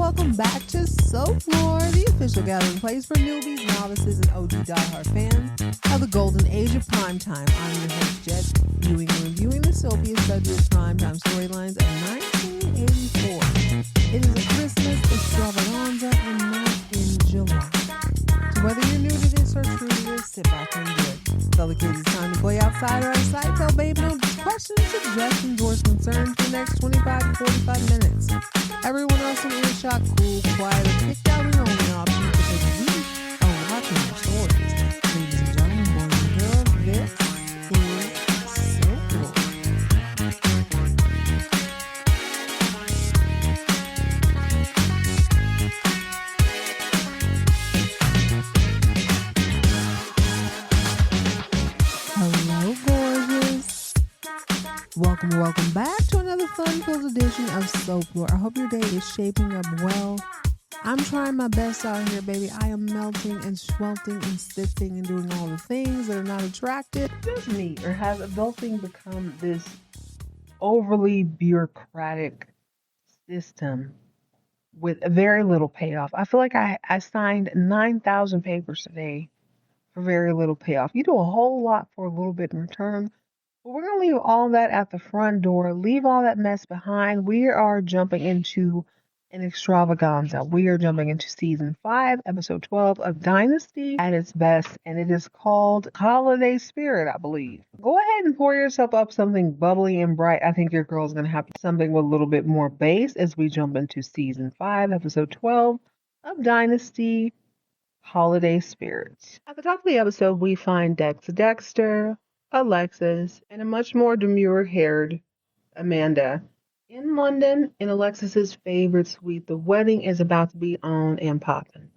welcome back to Soap Floor, the official gathering place for newbies, novices, and OG diehard fans of the golden age of primetime. I'm your host, Jet, viewing and reviewing the soapiest fabulous primetime storylines of 1984. It is a Christmas extravaganza and not in July. So whether you're new to this or true to this, sit back and enjoy. Tell the kids it's time to play outside or outside. Tell baby no questions, suggestions, or concerns for the next 25 to 45 minutes. Everyone else in earshot, cool, quiet, or kicked out the only option because we are watching your stories. Ladies and gentlemen, boys and girls, this is Soap Floor. Hello, gorgeous. Welcome back to another fun-filled edition of Soap Floor. I hope your day is shaping up well. I'm trying my best out here, baby. I am melting and swelting and sifting and doing all the things that are not attractive. Just me, or has adulting become this overly bureaucratic system with very little payoff? I feel like I signed 9,000 papers today for very little payoff. You do a whole lot for a little bit in return. But we're going to leave all that at the front door, leave all that mess behind. We are jumping into an extravaganza. We are jumping into season 5, episode 12 of Dynasty at its best, and it is called Holiday Spirit, I believe. Go ahead and pour yourself up something bubbly and bright. I think your girl's going to have something with a little bit more bass as we jump into season 5, episode 12 of Dynasty, Holiday Spirits. At the top of the episode, we find Dexter, Alexis, and a much more demure-haired Amanda in London in Alexis's favorite suite. The wedding is about to be on and popping.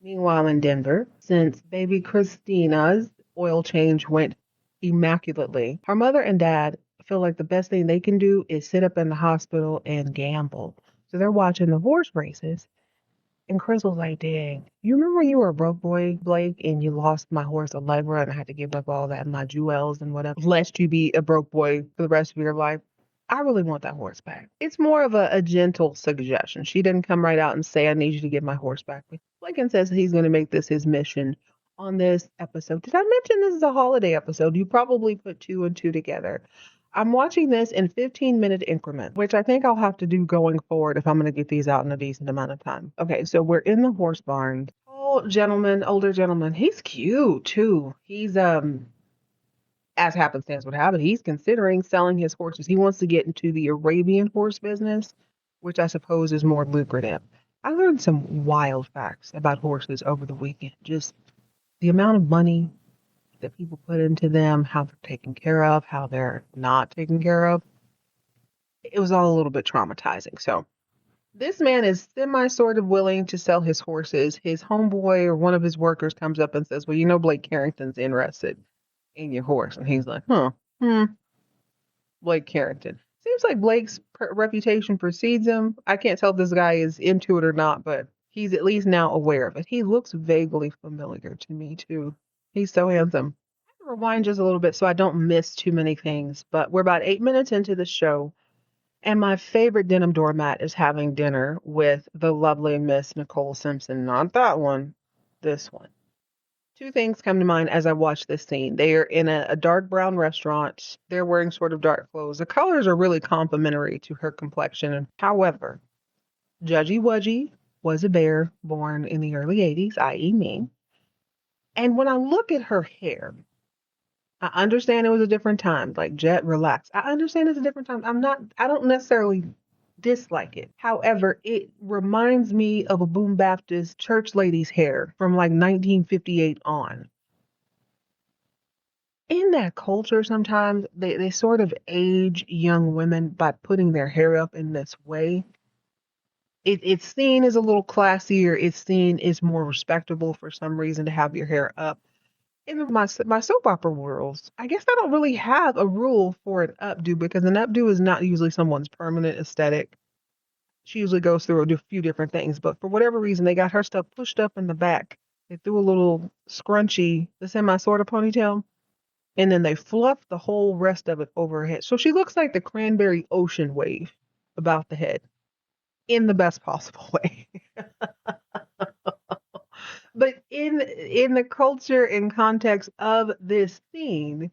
Meanwhile, in Denver, since baby Christina's oil change went immaculately, her mother and dad feel like the best thing they can do is sit up in the hospital and gamble. So they're watching the horse races. And Chris was like, dang, you remember when you were a broke boy, Blake, and you lost my horse Allegra and I had to give up all that, my jewels and whatever, lest you be a broke boy for the rest of your life? I really want that horse back. It's more of a gentle suggestion. She didn't come right out and say, I need you to get my horse back. Blake says he's going to make this his mission on this episode. Did I mention this is a holiday episode? You probably put 2 and 2 together. I'm watching this in 15-minute increments, which I think I'll have to do going forward if I'm going to get these out in a decent amount of time. Okay, so we're in the horse barn. Older gentleman. He's cute, too. He's, as happenstance would have it, he's considering selling his horses. He wants to get into the Arabian horse business, which I suppose is more lucrative. I learned some wild facts about horses over the weekend. Just the amount of money that people put into them, how they're taken care of, how they're not taken care of. It was all a little bit traumatizing. So this man is sort of willing to sell his horses. His homeboy or one of his workers comes up and says, well, you know, Blake Carrington's interested in your horse. And he's like, Blake Carrington. Seems like Blake's reputation precedes him. I can't tell if this guy is into it or not, but he's at least now aware of it. He looks vaguely familiar to me, too. He's so handsome. I have to rewind just a little bit so I don't miss too many things, but we're about 8 minutes into the show, and my favorite denim doormat is having dinner with the lovely Miss Nicole Simpson. Not that one, this one. 2 things come to mind as I watch this scene. They are in a dark brown restaurant. They're wearing sort of dark clothes. The colors are really complimentary to her complexion. However, Judgy Wudgy was a bear born in the early 80s, i.e. me. And when I look at her hair, I understand it was a different time. Like, Jet, relax. I understand it's a different time. I don't necessarily dislike it. However, it reminds me of a Boom Baptist church lady's hair from like 1958 on. In that culture, sometimes they sort of age young women by putting their hair up in this way. It's seen as a little classier. It's seen as more respectable for some reason to have your hair up. In my soap opera worlds, I guess I don't really have a rule for an updo because an updo is not usually someone's permanent aesthetic. She usually goes through a few different things, but for whatever reason, they got her stuff pushed up in the back. They threw a little scrunchy, the semi-sort of ponytail, and then they fluffed the whole rest of it over her head. So she looks like the Cranberry Ocean wave about the head. in the best possible way. But in the culture and context of this scene,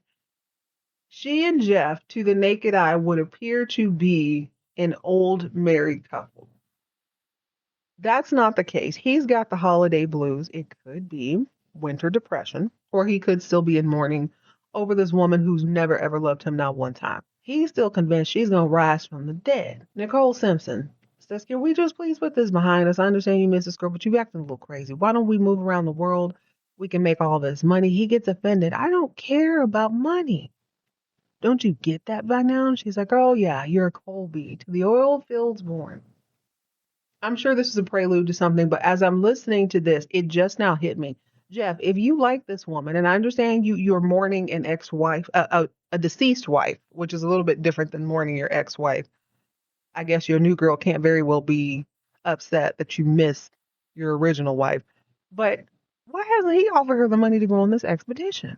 she and Jeff, to the naked eye, would appear to be an old married couple. That's not the case. He's got the holiday blues. It could be winter depression, or he could still be in mourning over this woman who's never ever loved him, not one time. He's still convinced she's going to rise from the dead. Nicole Simpson says, can we just please put this behind us? I understand you miss this girl, but you acting a little crazy. Why don't we move around the world? We can make all this money. He gets offended. I don't care about money. Don't you get that by now? And she's like, oh yeah, you're a Colby, to the oil fields born. I'm sure this is a prelude to something, but as I'm listening to this, it just now hit me. Jeff, if you like this woman, and I understand you're mourning an ex-wife, a deceased wife, which is a little bit different than mourning your ex-wife. I guess your new girl can't very well be upset that you missed your original wife. But why hasn't he offered her the money to go on this expedition?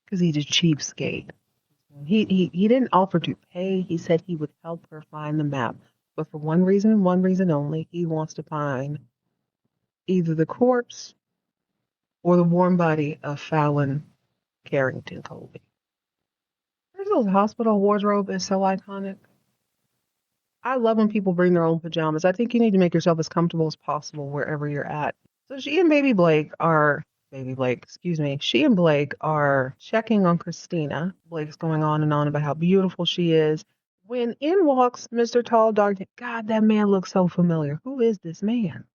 Because he's a cheapskate. He didn't offer to pay. He said he would help her find the map. But for one reason only, he wants to find either the corpse or the warm body of Fallon Carrington Colby. Crystal's hospital wardrobe is so iconic. I love when people bring their own pajamas. I think you need to make yourself as comfortable as possible wherever you're at. So she and she and Blake are checking on Christina. Blake's going on and on about how beautiful she is. When in walks Mr. Tall Dark, God, that man looks so familiar. Who is this man?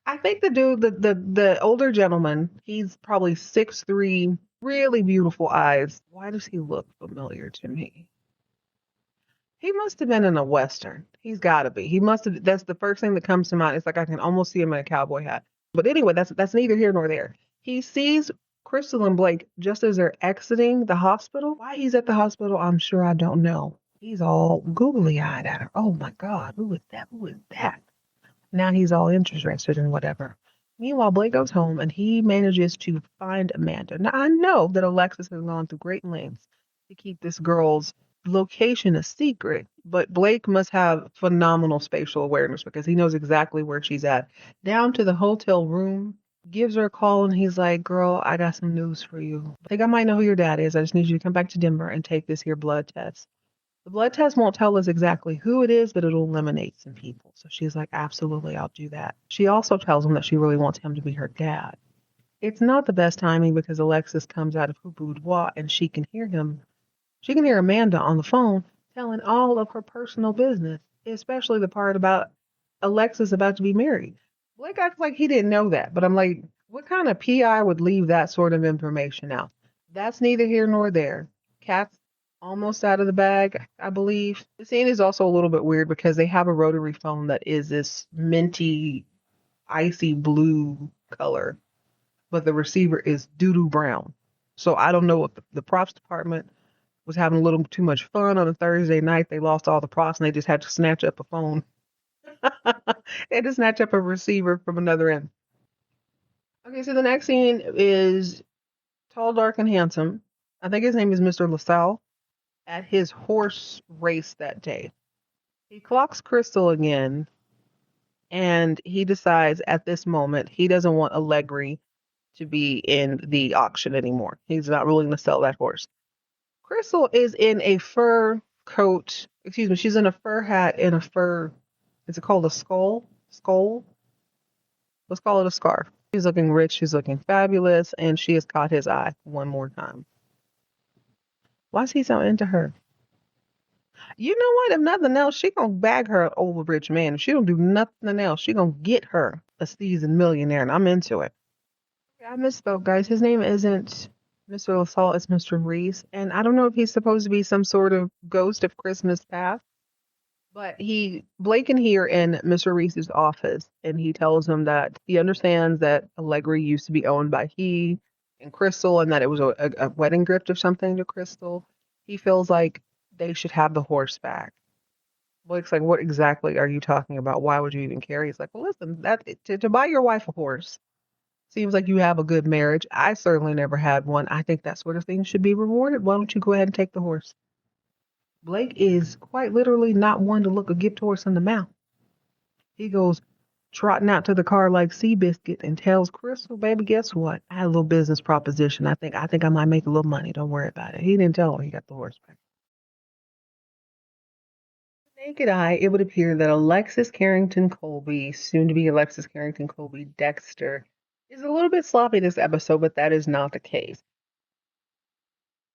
I think the dude, the older gentleman, he's probably 6'3", really beautiful eyes. Why does he look familiar to me? He must have been in a Western. He's got to be. He must have. That's the first thing that comes to mind. It's like I can almost see him in a cowboy hat. But anyway, that's neither here nor there. He sees Crystal and Blake just as they're exiting the hospital. Why he's at the hospital, I'm sure I don't know. He's all googly-eyed at her. Oh my God, who is that? Who is that? Now he's all interested in whatever. Meanwhile, Blake goes home and he manages to find Amanda. Now I know that Alexis has gone through great lengths to keep this girl's location a secret, but Blake must have phenomenal spatial awareness because he knows exactly where she's at. Down to the hotel room, gives her a call, and he's like, girl, I got some news for you. I think I might know who your dad is. I just need you to come back to Denver and take this here blood test. The blood test won't tell us exactly who it is, but it'll eliminate some people. So she's like, absolutely, I'll do that. She also tells him that she really wants him to be her dad. It's not the best timing because Alexis comes out of her boudoir and she can hear him. She can hear Amanda on the phone telling all of her personal business, especially the part about Alexis about to be married. Blake acts like he didn't know that, but I'm like, what kind of PI would leave that sort of information out? That's neither here nor there. Cat's almost out of the bag, I believe. The scene is also a little bit weird because they have a rotary phone that is this minty, icy blue color, but the receiver is doo-doo brown. So I don't know if the props department was having a little too much fun on a Thursday night. They lost all the props and they just had to snatch up a phone. They had to snatch up a receiver from another end. Okay, so the next scene is tall, dark, and handsome. I think his name is Mr. LaSalle at his horse race that day. He clocks Crystal again, and he decides at this moment he doesn't want Allegri to be in the auction anymore. He's not willing to sell that horse. Crystal is in a fur coat. Excuse me, she's in a fur hat and a fur. Is it called a skull? Skull? Let's call it a scarf. She's looking rich. She's looking fabulous, and she has caught his eye one more time. Why is he so into her? You know what? If nothing else, she gonna bag her an old rich man. If she don't do nothing else, she gonna get her a seasoned millionaire, and I'm into it. I misspoke, guys. His name isn't Mr. LaSalle, it's Mr. Reese, and I don't know if he's supposed to be some sort of ghost of Christmas past, but Blake can hear in Mr. Reese's office, and he tells him that he understands that Allegri used to be owned by he and Crystal, and that it was a wedding gift or something to Crystal. He feels like they should have the horse back. Blake's like, what exactly are you talking about? Why would you even care? He's like, well, listen, to buy your wife a horse seems like you have a good marriage. I certainly never had one. I think that sort of thing should be rewarded. Why don't you go ahead and take the horse? Blake is quite literally not one to look a gift horse in the mouth. He goes trotting out to the car like Seabiscuit and tells Crystal, baby, guess what? I had a little business proposition. I think I might make a little money. Don't worry about it. He didn't tell her he got the horse back. Naked eye, it would appear that Alexis Carrington Colby, soon to be Alexis Carrington Colby Dexter, is a little bit sloppy this episode, but that is not the case.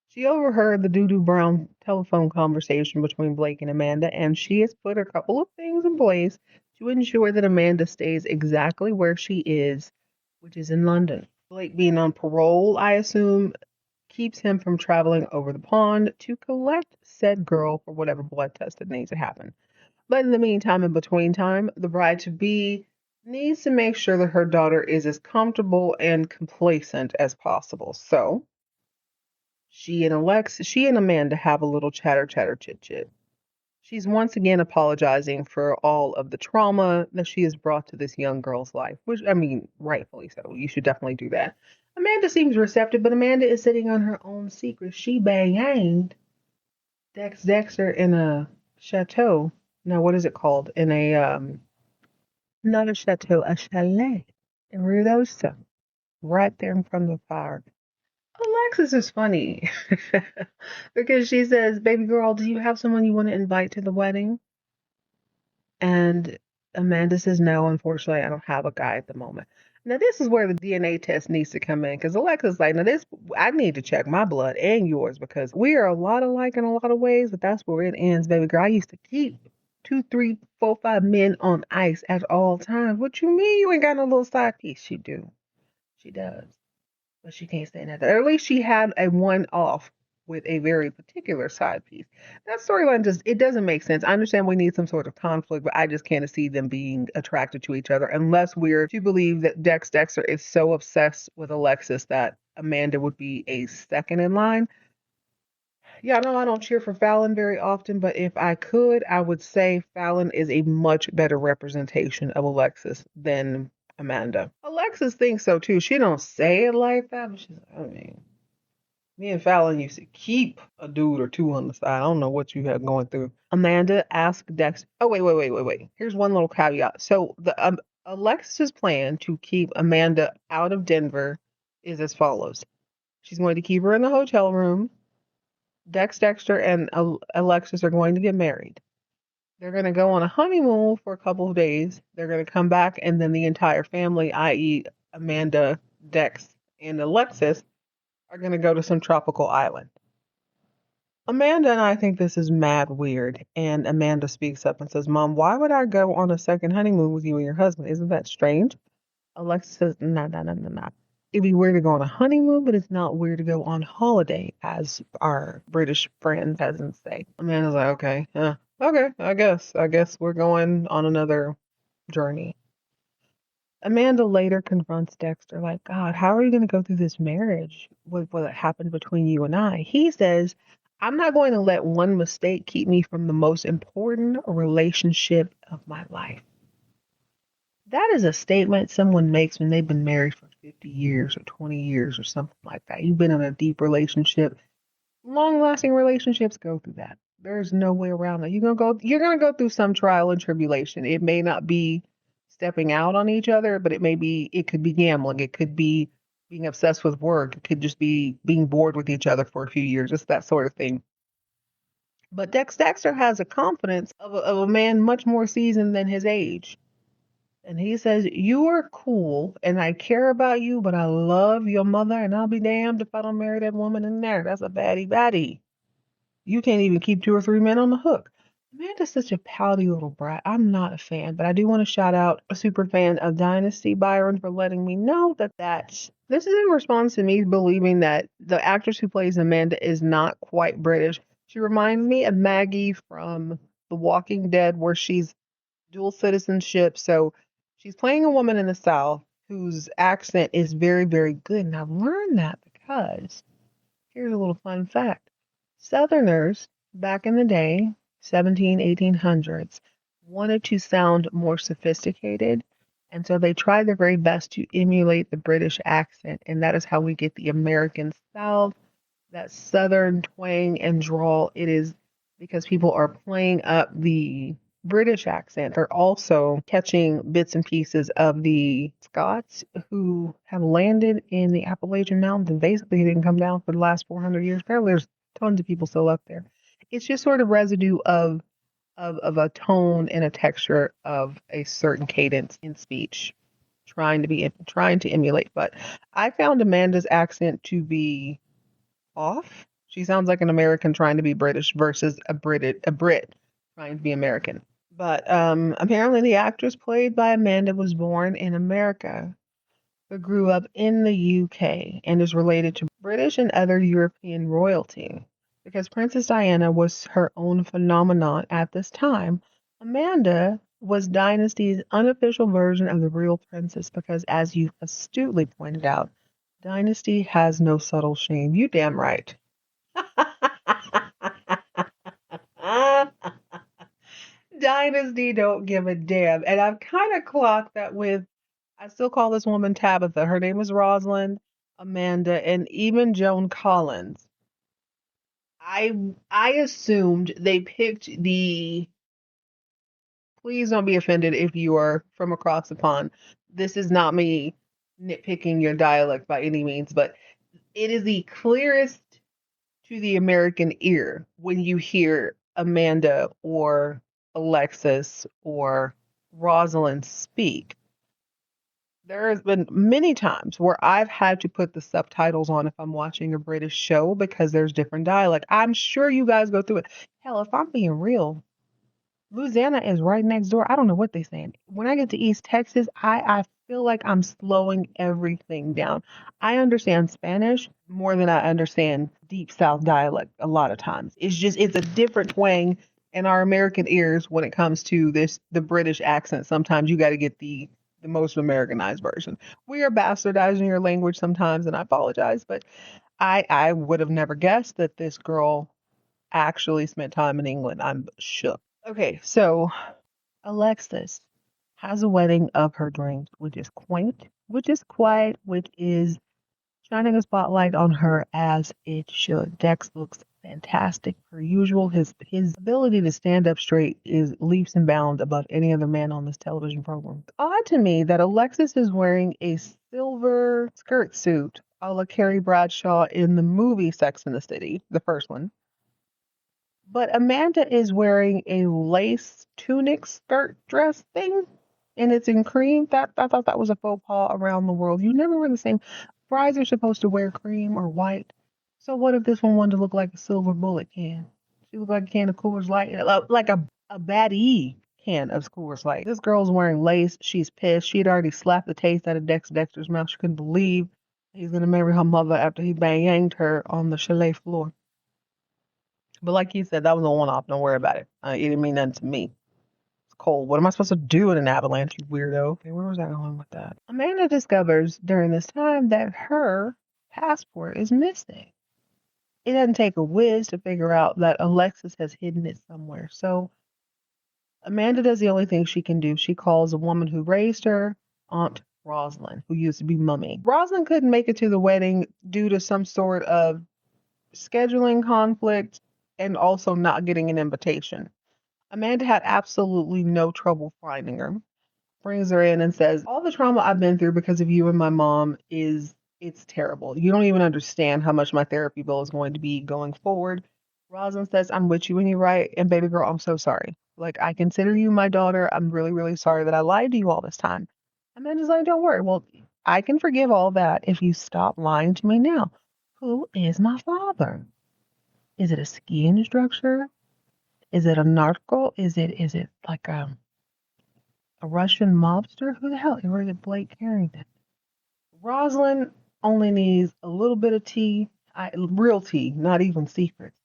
She overheard the Doo Doo Brown telephone conversation between Blake and Amanda, and she has put a couple of things in place to ensure that Amanda stays exactly where she is, which is in London. Blake being on parole, I assume, keeps him from traveling over the pond to collect said girl for whatever blood test that needs to happen. But in the meantime, in between time, the bride to be needs to make sure that her daughter is as comfortable and complacent as possible. So she and Amanda have a little chatter, chit chit. She's once again apologizing for all of the trauma that she has brought to this young girl's life, which, I mean, rightfully so. You should definitely do that. Amanda seems receptive, but Amanda is sitting on her own secret. She banged Dexter in a chateau. No, what is it called? In a, not a chateau, a chalet in Ruidoso, right there in front of the fire. Alexis is funny because she says, baby girl, do you have someone you want to invite to the wedding? And Amanda says, no, unfortunately, I don't have a guy at the moment. Now, this is where the DNA test needs to come in because Alexa's like, now I need to check my blood and yours because we are a lot alike in a lot of ways, but that's where it ends, baby girl. I used to keep 2, 3, 4, 5 men on ice at all times. What you mean you ain't got no little side piece? She do. She does. But she can't say nothing. Or at least she had a one-off with a very particular side piece. That storyline it doesn't make sense. I understand we need some sort of conflict, but I just can't see them being attracted to each other unless we're to believe that Dexter is so obsessed with Alexis that Amanda would be a second in line. Yeah, no, I don't cheer for Fallon very often, but if I could, I would say Fallon is a much better representation of Alexis than Amanda. Alexis thinks so too. She don't say it like that, but she's like, I mean, me and Fallon used to keep a dude or two on the side. I don't know what you had going through. Amanda asked Dex. Oh, wait. Here's one little caveat. So the Alexis's plan to keep Amanda out of Denver is as follows. She's going to keep her in the hotel room. Dexter and Alexis are going to get married. They're going to go on a honeymoon for a couple of days. They're going to come back, and then the entire family, i.e., Amanda, Dex, and Alexis, are going to go to some tropical island. Amanda and I think this is mad weird. And Amanda speaks up and says, Mom, why would I go on a second honeymoon with you and your husband? Isn't that strange? Alexis says, no. It'd be weird to go on a honeymoon, but it's not weird to go on holiday, as our British friend peasants say. Amanda's like, okay, okay, I guess we're going on another journey. Amanda later confronts Dexter, like, God, how are you going to go through this marriage with what happened between you and I? He says, I'm not going to let one mistake keep me from the most important relationship of my life. That is a statement someone makes when they've been married for 50 years or 20 years or something like that. You've been in a deep relationship. Long-lasting relationships go through that. There's no way around that. You're gonna go through some trial and tribulation. It may not be stepping out on each other, but it could be gambling. It could be being obsessed with work. It could just be being bored with each other for a few years. It's that sort of thing. But Dexter has a confidence of a man much more seasoned than his age. And he says, you are cool and I care about you, but I love your mother and I'll be damned if I don't marry that woman in there. That's a baddie. You can't even keep 2 or 3 men on the hook. Amanda's such a pouty little brat. I'm not a fan, but I do want to shout out a super fan of Dynasty, Byron, for letting me know that this is in response to me believing that the actress who plays Amanda is not quite British. She reminds me of Maggie from The Walking Dead, where she's dual citizenship. So she's playing a woman in the South whose accent is very, very good. And I've learned that because here's a little fun fact. Southerners back in the day, 1800s, wanted to sound more sophisticated. And so they tried their very best to emulate the British accent. And that is how we get the American South, that Southern twang and drawl. It is because people are playing up the British accent. They're also catching bits and pieces of the Scots who have landed in the Appalachian Mountains and basically didn't come down for the last 400 years. Apparently, there's tons of people still up there. It's just sort of residue of a tone and a texture of a certain cadence in speech, trying to emulate. But I found Amanda's accent to be off. She sounds like an American trying to be British versus a Brit trying to be American. But apparently the actress played by Amanda was born in America, but grew up in the UK and is related to British and other European royalty. Because Princess Diana was her own phenomenon at this time, Amanda was Dynasty's unofficial version of the real princess because, as you astutely pointed out, Dynasty has no subtle shame. You damn right. Dynasty don't give a damn. And I've kind of clocked that with, I still call this woman Tabitha. Her name is Rosalind, Amanda, and even Joan Collins. I assumed they picked the, please don't be offended if you are from across the pond. This is not me nitpicking your dialect by any means, but it is the clearest to the American ear when you hear Amanda or Alexis or Rosalind speak. There has been many times where I've had to put the subtitles on if I'm watching a British show because there's different dialect. I'm sure you guys go through it. Hell, if I'm being real, Louisiana is right next door. I don't know what they're saying. When I get to East Texas, I feel like I'm slowing everything down. I understand Spanish more than I understand Deep South dialect a lot of times. It's a different twang in our American ears when it comes to the British accent. Sometimes you got to get the most Americanized version. We are bastardizing your language sometimes, and I apologize, but I would have never guessed that this girl actually spent time in England. I'm shook. Okay, so Alexis has a wedding of her dreams, which is quaint, which is quiet, which is shining a spotlight on her as it should. Dex looks fantastic per usual. His ability to stand up straight is leaps and bounds above any other man on this television program. It's odd to me that Alexis is wearing a silver skirt suit a la Carrie Bradshaw in the movie Sex and the City, the first one. But Amanda is wearing a lace tunic skirt dress thing, and it's in cream. That I thought that was a faux pas around the world. You never wear the same. Brides are supposed to wear cream or white. So what if this one wanted to look like a silver bullet can? She looked like a can of Coors Light, like a baddie can of Coors Light. This girl's wearing lace. She's pissed. She'd already slapped the taste out of Dexter's mouth. She couldn't believe he's gonna marry her mother after he banged her on the chalet floor. But like you said, that was a one-off. Don't worry about it. It didn't mean nothing to me. It's cold. What am I supposed to do in an avalanche, you weirdo? Okay, where was I going with that? Amanda discovers during this time that her passport is missing. It doesn't take a whiz to figure out that Alexis has hidden it somewhere. So Amanda does the only thing she can do. She calls a woman who raised her, Aunt Rosalind, who used to be Mummy. Rosalind couldn't make it to the wedding due to some sort of scheduling conflict and also not getting an invitation. Amanda had absolutely no trouble finding her. Brings her in and says, all the trauma I've been through because of you and my mom it's terrible. You don't even understand how much my therapy bill is going to be going forward. Rosalind says, I'm with you when you're right. And baby girl, I'm so sorry. Like, I consider you my daughter. I'm really, really sorry that I lied to you all this time. Amanda's like, don't worry. Well, I can forgive all that if you stop lying to me now. Who is my father? Is it a ski instructor? Is it a narco? Is it like a Russian mobster? Who the hell? Or is it Blake Carrington? Rosalind only needs a little bit of tea, real tea, not even secrets.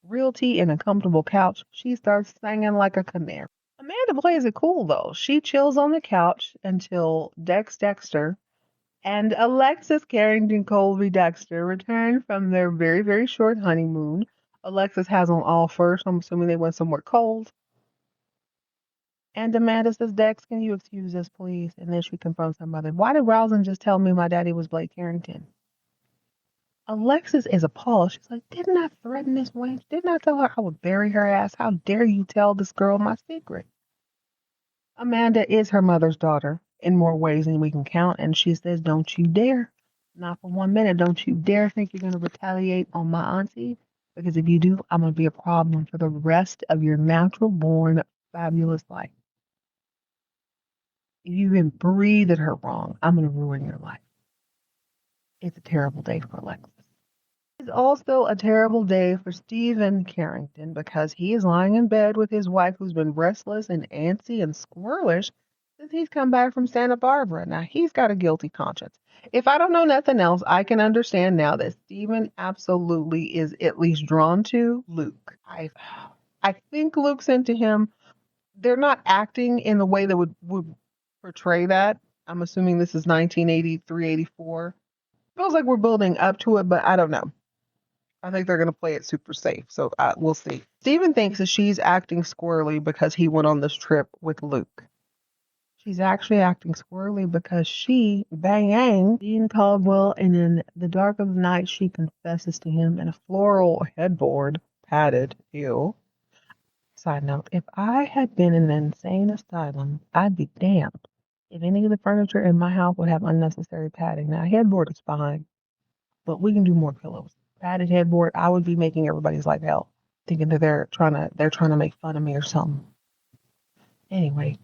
Real tea and a comfortable couch. She starts singing like a canary. Amanda plays it cool though. She chills on the couch until Dexter and Alexis Carrington Colby Dexter return from their very, very short honeymoon. Alexis has on all fur, so I'm assuming they went somewhere cold. And Amanda says, Dex, can you excuse us, please? And then she confronts her mother. Why did Rosalind just tell me my daddy was Blake Carrington? Alexis is appalled. She's like, didn't I threaten this wench? Didn't I tell her I would bury her ass? How dare you tell this girl my secret? Amanda is her mother's daughter in more ways than we can count, and she says, "Don't you dare, not for 1 minute, don't you dare think you're going to retaliate on my auntie, because if you do, I'm going to be a problem for the rest of your natural born fabulous life. If you even breathe at her wrong, I'm going to ruin your life." It's a terrible day for Alexis. It's also a terrible day for Stephen Carrington because he is lying in bed with his wife who's been restless and antsy and squirrelish since he's come back from Santa Barbara. Now, he's got a guilty conscience. If I don't know nothing else, I can understand now that Stephen absolutely is at least drawn to Luke. I think Luke's into him. They're not acting in the way that would portray that. I'm assuming this is 1983, 84. Feels like we're building up to it, but I don't know. I think they're going to play it super safe, so we'll see. Steven thinks that she's acting squirrely because he went on this trip with Luke. She's actually acting squirrely because she, bang, Dean Caldwell, and in the dark of the night, she confesses to him in a floral headboard, padded, ew. Side note, if I had been in an insane asylum, I'd be damned if any of the furniture in my house would have unnecessary padding. Now, headboard is fine, but we can do more pillows. Padded headboard, I would be making everybody's life hell, thinking that they're trying to make fun of me or something. Anyway,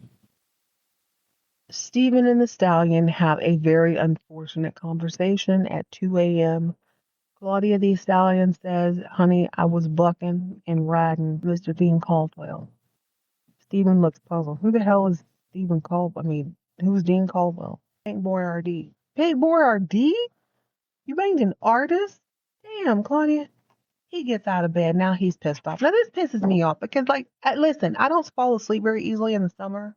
Stephen and the Stallion have a very unfortunate conversation at 2 a.m. Claudia the Stallion says, "Honey, I was bucking and riding Mr. Dean Caldwell." Stephen looks puzzled. Who the hell is Stephen Caldwell? I mean, who's Dean Caldwell? Paint Boy RD. Paint Boy RD? You banged an artist? Damn, Claudia. He gets out of bed. Now he's pissed off. Now this pisses me off because, like, listen, I don't fall asleep very easily in the summer.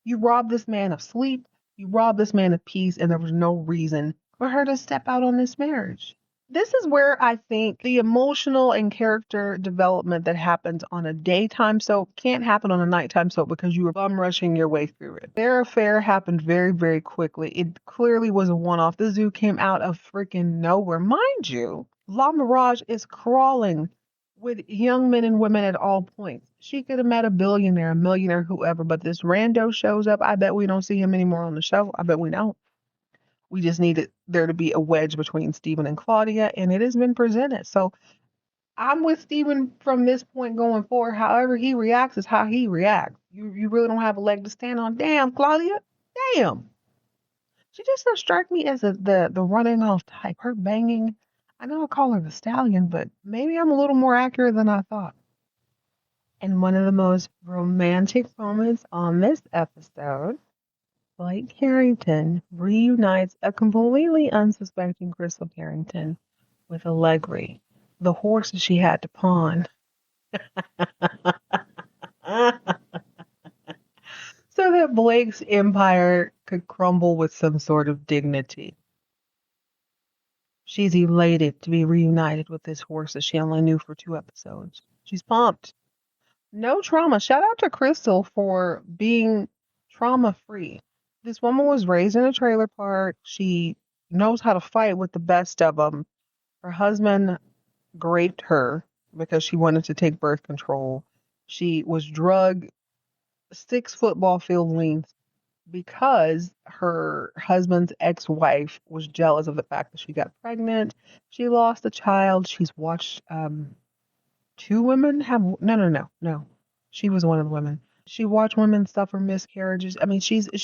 You robbed this man of sleep. You robbed this man of peace, and there was no reason for her to step out on this marriage. This is where I think the emotional and character development that happens on a daytime soap can't happen on a nighttime soap because you were bum rushing your way through it. Their affair happened very, very quickly. It clearly was a one-off. The zoo came out of freaking nowhere. Mind you, La Mirage is crawling with young men and women at all points. She could have met a billionaire, a millionaire, whoever, but this rando shows up. I bet we don't see him anymore on the show. I bet we don't. We just needed there to be a wedge between Stephen and Claudia, and it has been presented. So I'm with Stephen from this point going forward. However he reacts is how he reacts. You really don't have a leg to stand on. Damn, Claudia. Damn. She just doesn't strike me as the running off type. Her banging. I know I call her the stallion, but maybe I'm a little more accurate than I thought. And one of the most romantic moments on this episode, Blake Carrington reunites a completely unsuspecting Crystal Carrington with Allegri, the horse that she had to pawn. So that Blake's empire could crumble with some sort of dignity. She's elated to be reunited with this horse that she only knew for 2 episodes. She's pumped. No trauma. Shout out to Crystal for being trauma-free. This woman was raised in a trailer park. She knows how to fight with the best of them. Her husband raped her because she wanted to take birth control. She was drugged 6 football field lengths because her husband's ex-wife was jealous of the fact that she got pregnant. She lost a child. She's watched 2 women have no. She was one of the women. She watched women suffer miscarriages. I mean, she's a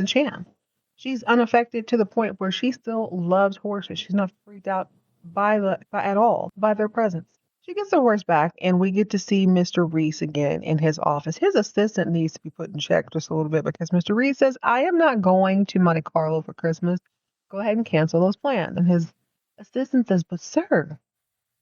champ. She's unaffected to the point where she still loves horses. She's not freaked out at all by their presence. She gets the horse back, and we get to see Mr. Reese again in his office. His assistant needs to be put in check just a little bit because Mr. Reese says, "I am not going to Monte Carlo for Christmas. Go ahead and cancel those plans." And his assistant says, "But sir,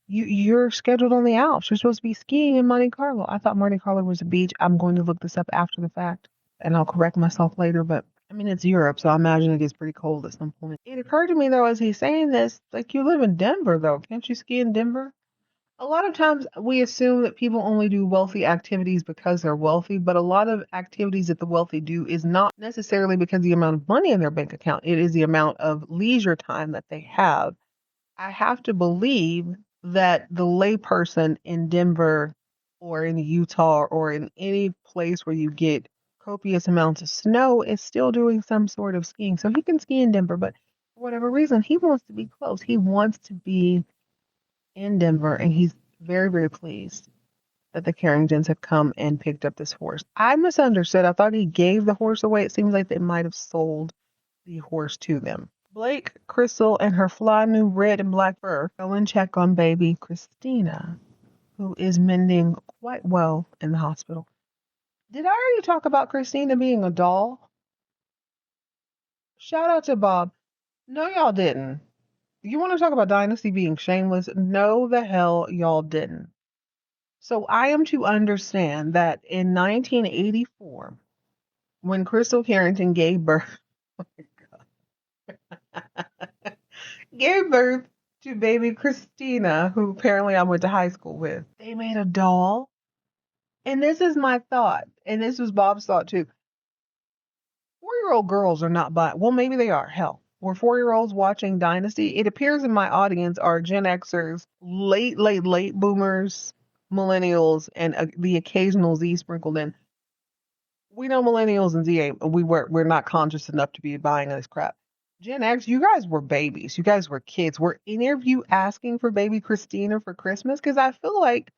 you're scheduled on the Alps. You're supposed to be skiing in Monte Carlo." I thought Monte Carlo was a beach. I'm going to look this up after the fact, and I'll correct myself later. But I mean, it's Europe, so I imagine it gets pretty cold at some point. It occurred to me, though, as he's saying this, like, you live in Denver, though. Can't you ski in Denver? A lot of times we assume that people only do wealthy activities because they're wealthy, but a lot of activities that the wealthy do is not necessarily because of the amount of money in their bank account. It is the amount of leisure time that they have. I have to believe that the layperson in Denver or in Utah or in any place where you get copious amounts of snow, is still doing some sort of skiing. So he can ski in Denver, but for whatever reason, he wants to be close. He wants to be in Denver, and he's very, very pleased that the Carringtons have come and picked up this horse. I misunderstood. I thought he gave the horse away. It seems like they might have sold the horse to them. Blake, Crystal, and her fly new red and black fur go and check on baby Christina, who is mending quite well in the hospital. Did I already talk about Christina being a doll? Shout out to Bob. No, y'all didn't. You want to talk about Dynasty being shameless? No, the hell y'all didn't. So I am to understand that in 1984, when Crystal Carrington gave birth, gave birth to baby Christina, who apparently I went to high school with, they made a doll. And this is my thought, and this was Bob's thought too. 4-year-old girls are not buying. Well, maybe they are. Hell, we're 4-year-olds watching Dynasty. It appears in my audience are Gen Xers, late boomers, millennials, and the occasional Z sprinkled in. We know millennials and Z ain't. We're not conscious enough to be buying this crap. Gen X, you guys were babies. You guys were kids. Were any of you asking for baby Christina for Christmas? Because I feel like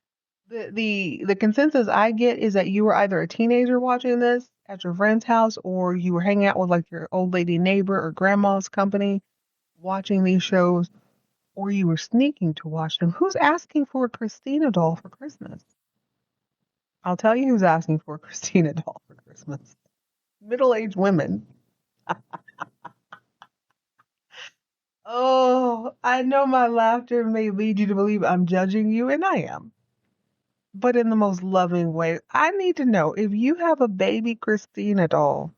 the consensus I get is that you were either a teenager watching this at your friend's house, or you were hanging out with like your old lady neighbor or grandma's company watching these shows, or you were sneaking to watch them. Who's asking for a Christina doll for Christmas? I'll tell you who's asking for a Christina doll for Christmas. Middle-aged women. Oh, I know my laughter may lead you to believe I'm judging you, and I am. But in the most loving way. I need to know if you have a baby Christina doll,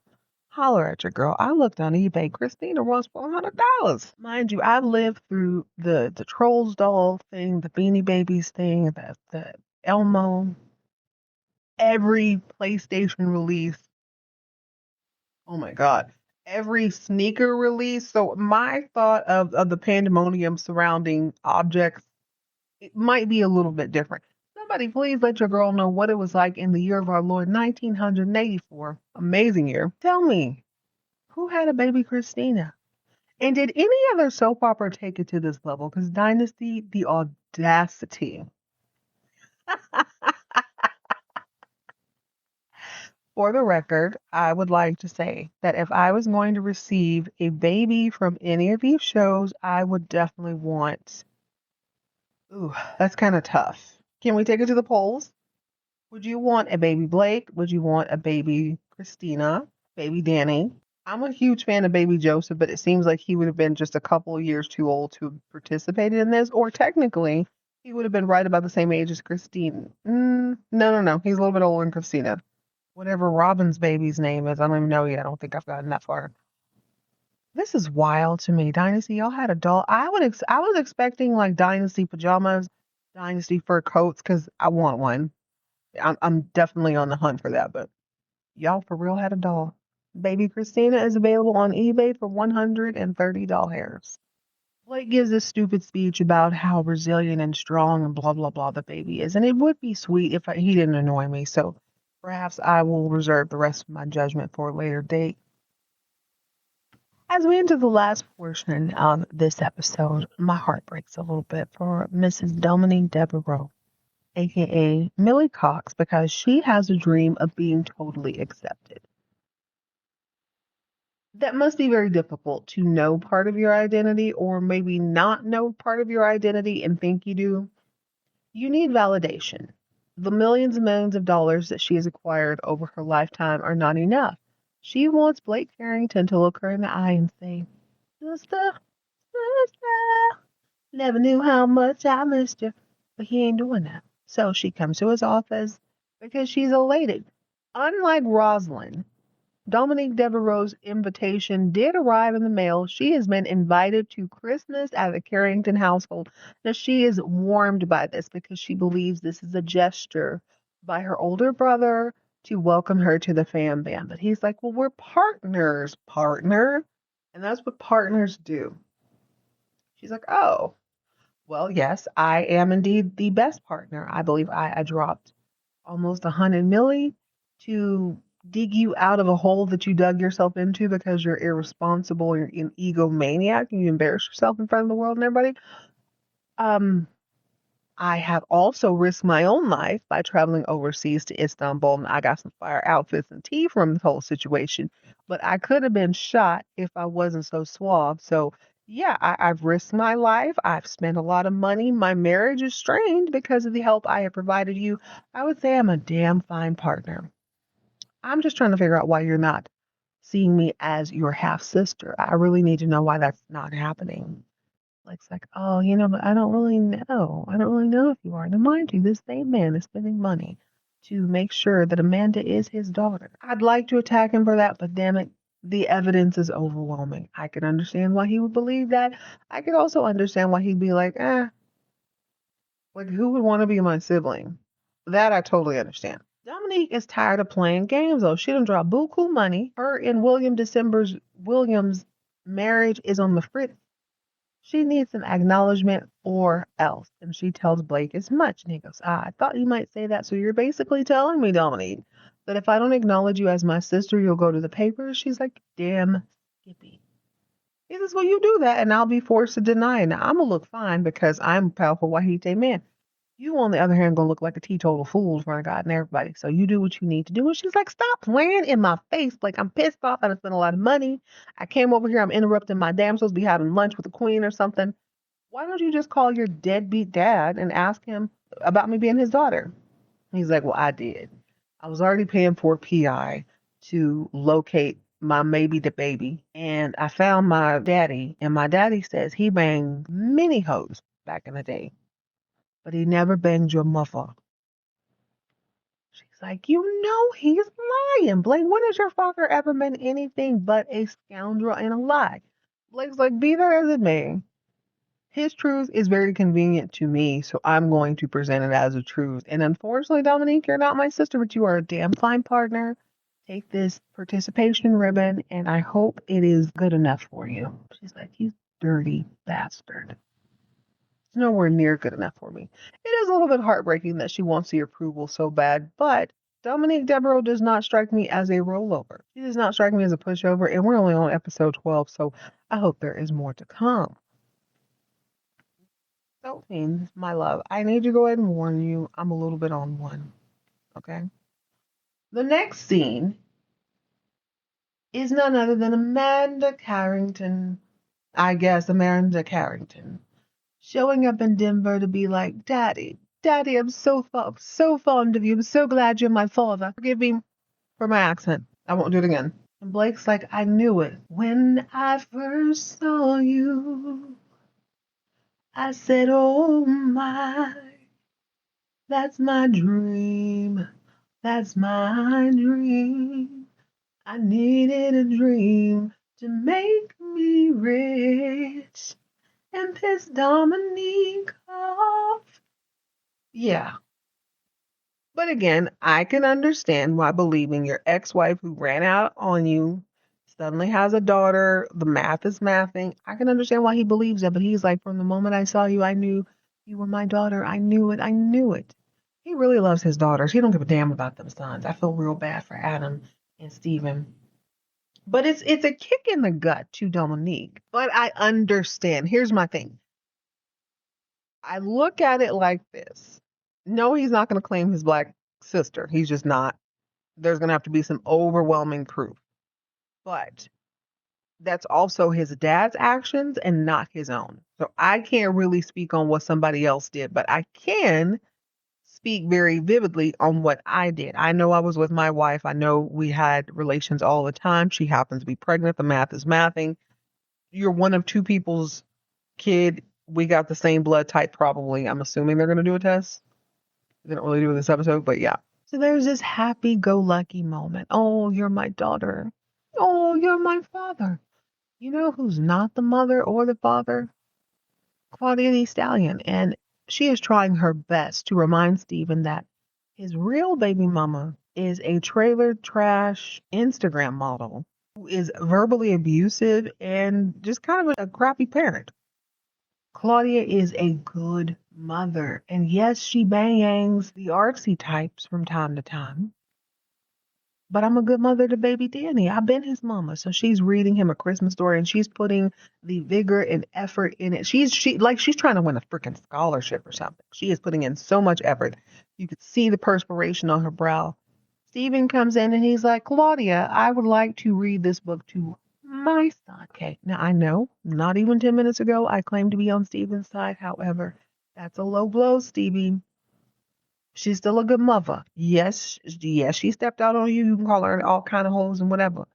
holler at your girl. I looked on eBay. Christina wants $400. Mind you, I've lived through the Trolls doll thing, the Beanie Babies thing, the Elmo, every PlayStation release. Oh my God. Every sneaker release. So my thought of the pandemonium surrounding objects, it might be a little bit different. Somebody please let your girl know what it was like in the year of our Lord 1984. Amazing year. Tell me, who had a baby Christina? And did any other soap opera take it to this level? Because Dynasty, the audacity. For the record, I would like to say that if I was going to receive a baby from any of these shows, I would definitely want. Ooh, that's kind of tough. Can we take it to the polls? Would you want a baby Blake? Would you want a baby Christina? Baby Danny? I'm a huge fan of baby Joseph, but it seems like he would have been just a couple of years too old to have participated in this, or technically, he would have been right about the same age as Christine. No. He's a little bit older than Christina. Whatever Robin's baby's name is, I don't even know yet. I don't think I've gotten that far. This is wild to me. Dynasty, y'all had a doll. I was expecting like Dynasty pajamas, Dynasty fur coats, because I want one. I'm definitely on the hunt for that, but y'all for real had a doll. Baby Christina is available on eBay for $130. Blake gives this stupid speech about how resilient and strong and blah, blah, blah the baby is. And it would be sweet if he didn't annoy me. So perhaps I will reserve the rest of my judgment for a later date. As we enter the last portion of this episode, my heart breaks a little bit for Mrs. Dominique Devereaux, aka Millie Cox, because she has a dream of being totally accepted. That must be very difficult to know part of your identity, or maybe not know part of your identity and think you do. You need validation. The millions and millions of dollars that she has acquired over her lifetime are not enough. She wants Blake Carrington to look her in the eye and say, "Sister, sister, never knew how much I missed you." But he ain't doing that. So she comes to his office because she's elated. Unlike Rosalind, Dominique Devereaux's invitation did arrive in the mail. She has been invited to Christmas at the Carrington household. Now, she is warmed by this because she believes this is a gesture by her older brother to welcome her to the fam band. But he's like, well, we're partners, partner. And that's what partners do. She's like, oh, well, yes, I am indeed the best partner. I believe I dropped almost 100 milli to dig you out of a hole that you dug yourself into because you're irresponsible, you're an egomaniac, and you embarrass yourself in front of the world and everybody. Um, I have also risked my own life by traveling overseas to Istanbul, and I got some fire outfits and tea from the whole situation. But I could have been shot if I wasn't so suave. So, yeah, I've risked my life. I've spent a lot of money. My marriage is strained because of the help I have provided you. I would say I'm a damn fine partner. I'm just trying to figure out why you're not seeing me as your half sister. I really need to know why that's not happening. Like, it's like, oh, but I don't really know. I don't really know if you are. Now, mind you, this same man is spending money to make sure that Amanda is his daughter. I'd like to attack him for that, but damn it, the evidence is overwhelming. I can understand why he would believe that. I could also understand why he'd be like who would want to be my sibling? That I totally understand. Dominique is tired of playing games though. She done dropped buku money. Her and William's marriage is on the fritz. She needs some acknowledgement or else. And she tells Blake as much. And he goes, I thought you might say that. So you're basically telling me, Dominique, that if I don't acknowledge you as my sister, you'll go to the papers. She's like, damn Skippy. He says, well, you do that and I'll be forced to deny it. Now, I'm going to look fine because I'm a powerful Wahite man. You, on the other hand, going to look like a teetotal fool in front of God and everybody. So you do what you need to do. And she's like, stop playing in my face. Like, I'm pissed off. I done spent a lot of money. I came over here. I'm interrupting my damn supposed to be having lunch with the queen or something. Why don't you just call your deadbeat dad and ask him about me being his daughter? He's like, well, I did. I was already paying for a PI to locate my maybe the baby. And I found my daddy. And my daddy says he banged many hoes back in the day, but he never banged your mother. She's like, he's lying. Blake, when has your father ever been anything but a scoundrel and a lie? Blake's like, be that as it may, his truth is very convenient to me, so I'm going to present it as a truth. And unfortunately, Dominique, you're not my sister, but you are a damn fine partner. Take this participation ribbon, and I hope it is good enough for you. She's like, you dirty bastard. It's nowhere near good enough for me. It is a little bit heartbreaking that she wants the approval so bad, but Dominique Devereaux does not strike me as a rollover. She does not strike me as a pushover, and we're only on episode 12, so I hope there is more to come. So, Fiends, my love, I need to go ahead and warn you, I'm a little bit on one, okay? The next scene is none other than Amanda Carrington, showing up in Denver to be like, Daddy, I'm so fond of you. I'm so glad you're my father. Forgive me for my accent. I won't do it again. And Blake's like, I knew it. When I first saw you, I said, oh my, that's my dream. That's my dream. I needed a dream to make me rich and piss Dominique off. Yeah. But again, I can understand why believing your ex-wife who ran out on you suddenly has a daughter. The math is mathing. I can understand why he believes that, but he's like, from the moment I saw you, I knew you were my daughter. I knew it. I knew it. He really loves his daughters. He don't give a damn about them sons. I feel real bad for Adam and Steven. But it's a kick in the gut to Dominique. But I understand. Here's my thing. I look at it like this. No, he's not going to claim his black sister. He's just not. There's going to have to be some overwhelming proof. But that's also his dad's actions and not his own. So I can't really speak on what somebody else did, but I can speak very vividly on what I did. I know I was with my wife. I know we had relations all the time. She happens to be pregnant. The math is mathing. You're one of two people's kid. We got the same blood type, probably. I'm assuming they're going to do a test. They didn't really do this episode, but yeah. So there's this happy-go-lucky moment. Oh, you're my daughter. Oh, you're my father. You know who's not the mother or the father? Claudia the Stallion. And she is trying her best to remind Steven that his real baby mama is a trailer trash Instagram model who is verbally abusive and just kind of a crappy parent. Claudia is a good mother. And yes, she bangs the artsy types from time to time. but I'm a good mother to baby Danny. I've been his mama. So she's reading him A Christmas Story and she's putting the vigor and effort in it. She's trying to win a freaking scholarship or something. She is putting in so much effort. You could see the perspiration on her brow. Steven comes in and he's like, Claudia, I would like to read this book to my son. Okay, now I know, not even 10 minutes ago, I claimed to be on Steven's side. However, that's a low blow, Stevie. She's still a good mother. Yes, she stepped out on you. You can call her all kind of hoes and whatever.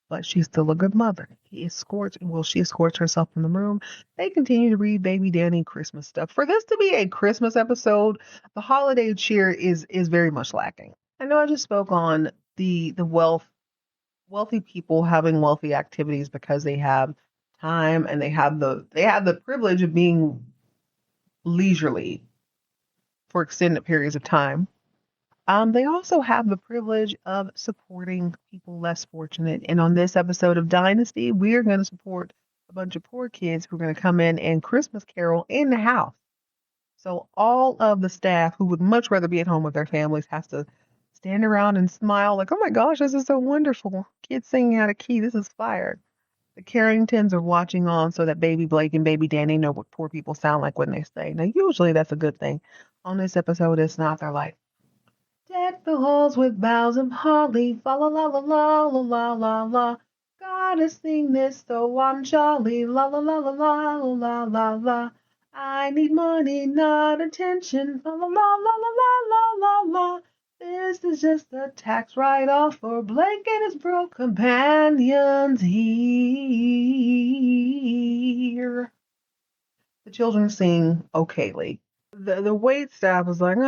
But she's still a good mother. She escorts herself from the room. They continue to read Baby Danny Christmas stuff. For this to be a Christmas episode, the holiday cheer is very much lacking. I know I just spoke on the wealthy people having wealthy activities because they have time and they have the privilege of being leisurely for extended periods of time. They also have the privilege of supporting people less fortunate. And on this episode of Dynasty, we're going to support a bunch of poor kids who are going to come in and Christmas carol in the house. So all of the staff who would much rather be at home with their families has to stand around and smile like, oh my gosh, this is so wonderful. Kids singing out of key. This is fire. The Carringtons are watching on so that baby Blake and baby Danny know what poor people sound like when they say. Now, usually that's a good thing. On this episode, it's not. They're like, deck the halls with boughs of holly, fa la la la la la la la la. Gotta sing this so I'm jolly, la la la la la la la la. I need money, not attention, fa la la la la la la la. This is just a tax write-off for Blake and his broke companions here. The children sing okayly. The wait staff is like, cute.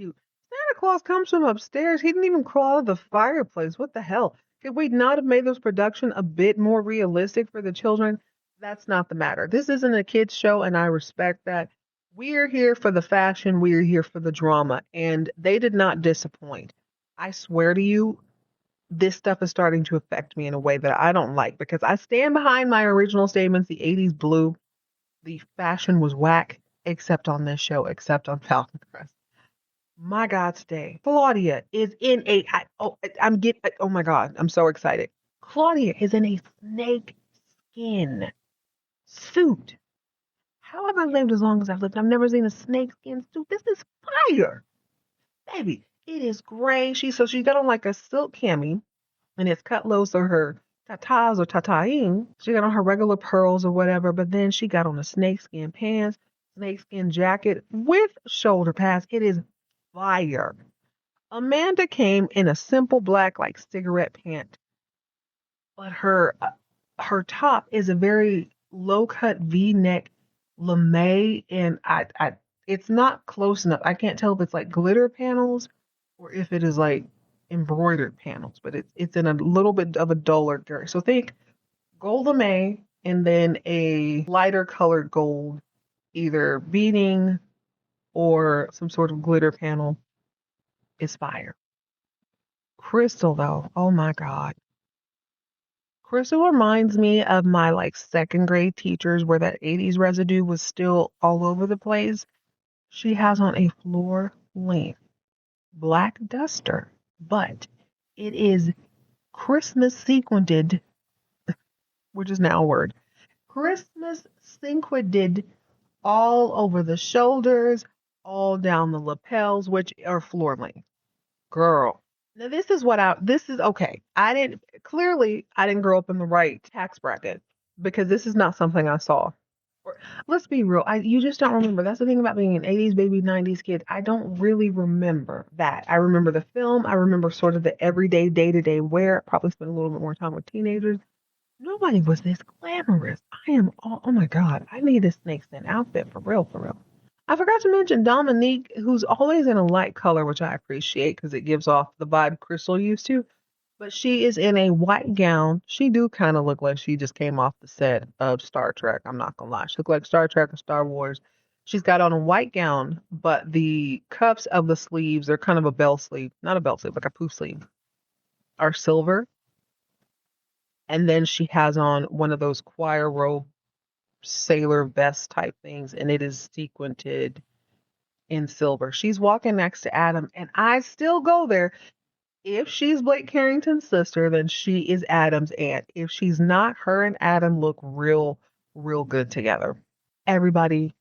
Santa Claus comes from upstairs. He didn't even crawl out of the fireplace. What the hell? Could we not have made this production a bit more realistic for the children? That's not the matter. This isn't a kids show, and I respect that. We're here for the fashion. We're here for the drama, and they did not disappoint. I swear to you, this stuff is starting to affect me in a way that I don't like because I stand behind my original statements. The 80s blew. The fashion was whack, except on this show, except on Falcon Crest. My God, today, Claudia is in oh my God, I'm so excited. Claudia is in a snake skin suit. How have I lived as long as I've lived? I've never seen a snake skin suit. This is fire. Baby, it is gray. She got on like a silk cami and it's cut low so her tatas or tataing. She got on her regular pearls or whatever, but then she got on a snakeskin pants, snakeskin jacket with shoulder pads. It is fire. Amanda came in a simple black like cigarette pant, but her top is a very low cut V-neck lame, and I it's not close enough. I can't tell if it's like glitter panels or if it is like embroidered panels, but it's in a little bit of a duller gray. So think gold lame and then a lighter colored gold, either beading or some sort of glitter panel is fire. Crystal though, oh my God. Crystal reminds me of my like second grade teachers where that 80s residue was still all over the place. She has on a floor length black duster, but it is Christmas sequined, which is now a word. Christmas sequined all over the shoulders, all down the lapels, which are floor length. Girl. Now this is okay. I didn't grow up in the right tax bracket because this is not something I saw. Let's be real. You just don't remember. That's the thing about being an 80s baby, 90s kid. I don't really remember that. I remember the film. I remember sort of the everyday, day-to-day wear. I probably spent a little bit more time with teenagers. Nobody was this glamorous. Oh my God. I need a snakeskin outfit for real, for real. I forgot to mention Dominique, who's always in a light color, which I appreciate because it gives off the vibe Crystal used to. But she is in a white gown. She do kind of look like she just came off the set of Star Trek. I'm not gonna lie. She look like Star Trek or Star Wars. She's got on a white gown, but the cuffs of the sleeves are kind of a bell sleeve, not a bell sleeve, like a poof sleeve, are silver. And then she has on one of those choir robe sailor vest type things, and it is sequined in silver. She's walking next to Adam, and I still go there. If she's Blake Carrington's sister, then she is Adam's aunt. If she's not, her and Adam look real, real good together. Everybody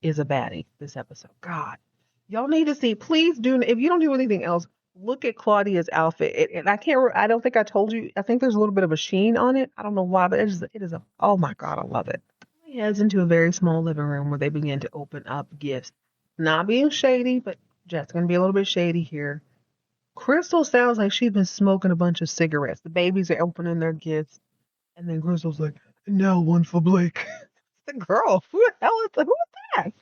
is a baddie this episode. God, y'all need to see. Please do. If you don't do anything else, look at Claudia's outfit. And I can't. I don't think I told you. I think there's a little bit of a sheen on it. I don't know why, but it is a. Oh my God, I love it. He heads into a very small living room where they begin to open up gifts. Not being shady, but just gonna be a little bit shady here. Crystal sounds like she's been smoking a bunch of cigarettes. The babies are opening their gifts, and then Crystal's like, "Now one for Blake." The girl, who the hell is that?